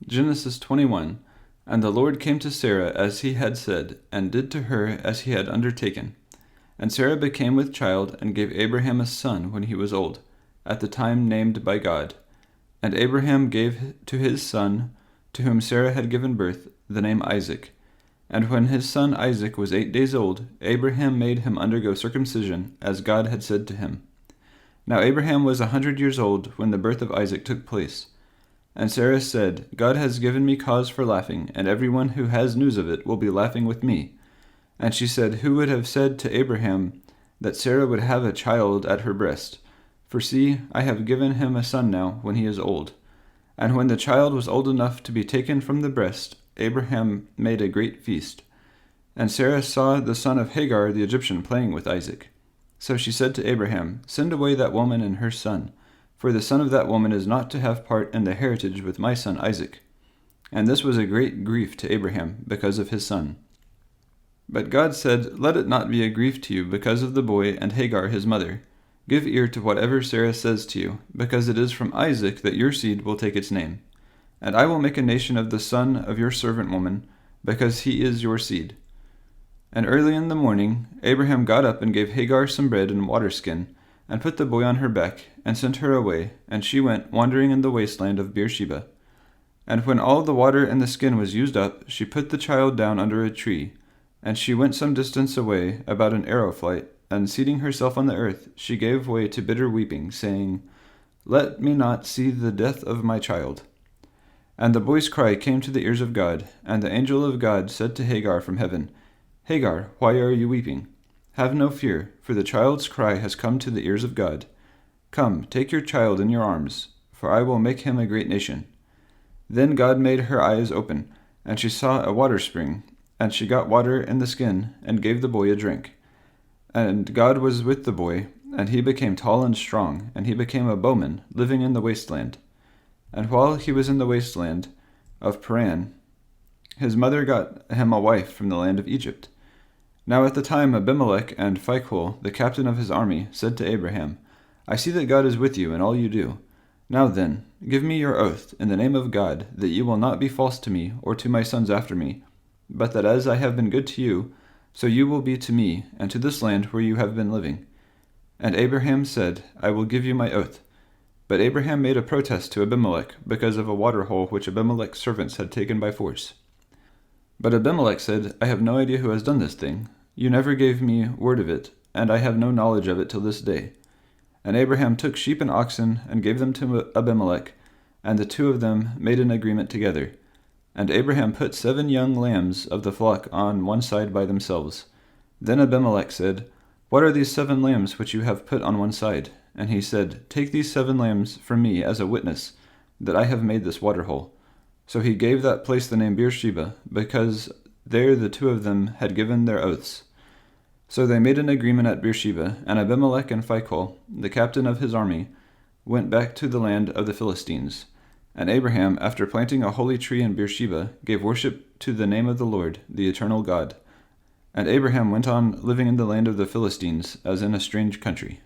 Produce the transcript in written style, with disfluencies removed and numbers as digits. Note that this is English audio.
Genesis 21. And the Lord came to Sarah as he had said, and did to her as he had undertaken. And Sarah became with child, and gave Abraham a son when he was old, at the time named by God. And Abraham gave to his son, to whom Sarah had given birth, the name Isaac. And when his son Isaac was 8 days old, Abraham made him undergo circumcision, as God had said to him. Now Abraham was 100 years old when the birth of Isaac took place. And Sarah said, God has given me cause for laughing, and everyone who has news of it will be laughing with me. And she said, Who would have said to Abraham that Sarah would have a child at her breast? For see, I have given him a son now, when he is old. And when the child was old enough to be taken from the breast, Abraham made a great feast. And Sarah saw the son of Hagar the Egyptian playing with Isaac. So she said to Abraham, Send away that woman and her son, for the son of that woman is not to have part in the heritage with my son Isaac. And this was a great grief to Abraham because of his son. But God said, Let it not be a grief to you because of the boy and Hagar his mother. Give ear to whatever Sarah says to you, because it is from Isaac that your seed will take its name. And I will make a nation of the son of your servant woman, because he is your seed. And early in the morning Abraham got up and gave Hagar some bread and waterskin, and put the boy on her back, and sent her away, and she went wandering in the wasteland of Beersheba. And when all the water in the skin was used up, she put the child down under a tree, and she went some distance away, about an arrow flight, and seating herself on the earth, she gave way to bitter weeping, saying, Let me not see the death of my child. And the boy's cry came to the ears of God, and the angel of God said to Hagar from heaven, Hagar, why are you weeping? Have no fear, for the child's cry has come to the ears of God. Come, take your child in your arms, for I will make him a great nation. Then God made her eyes open, and she saw a water spring, and she got water in the skin, and gave the boy a drink. And God was with the boy, and he became tall and strong, and he became a bowman, living in the wasteland. And while he was in the wasteland of Paran, his mother got him a wife from the land of Egypt. Now at the time Abimelech and Phicol, the captain of his army, said to Abraham, I see that God is with you in all you do. Now then, give me your oath, in the name of God, that you will not be false to me or to my sons after me, but that as I have been good to you, so you will be to me, and to this land where you have been living. And Abraham said, I will give you my oath. But Abraham made a protest to Abimelech because of a water hole which Abimelech's servants had taken by force. But Abimelech said, I have no idea who has done this thing. You never gave me word of it, and I have no knowledge of it till this day. And Abraham took sheep and oxen, and gave them to Abimelech, and the two of them made an agreement together. And Abraham put 7 young lambs of the flock on one side by themselves. Then Abimelech said, What are these 7 lambs which you have put on one side? And he said, Take these 7 lambs from me as a witness, that I have made this water hole. So he gave that place the name Beersheba, because there the two of them had given their oaths. So they made an agreement at Beersheba, and Abimelech and Phicol, the captain of his army, went back to the land of the Philistines. And Abraham, after planting a holy tree in Beersheba, gave worship to the name of the Lord, the eternal God. And Abraham went on living in the land of the Philistines, as in a strange country.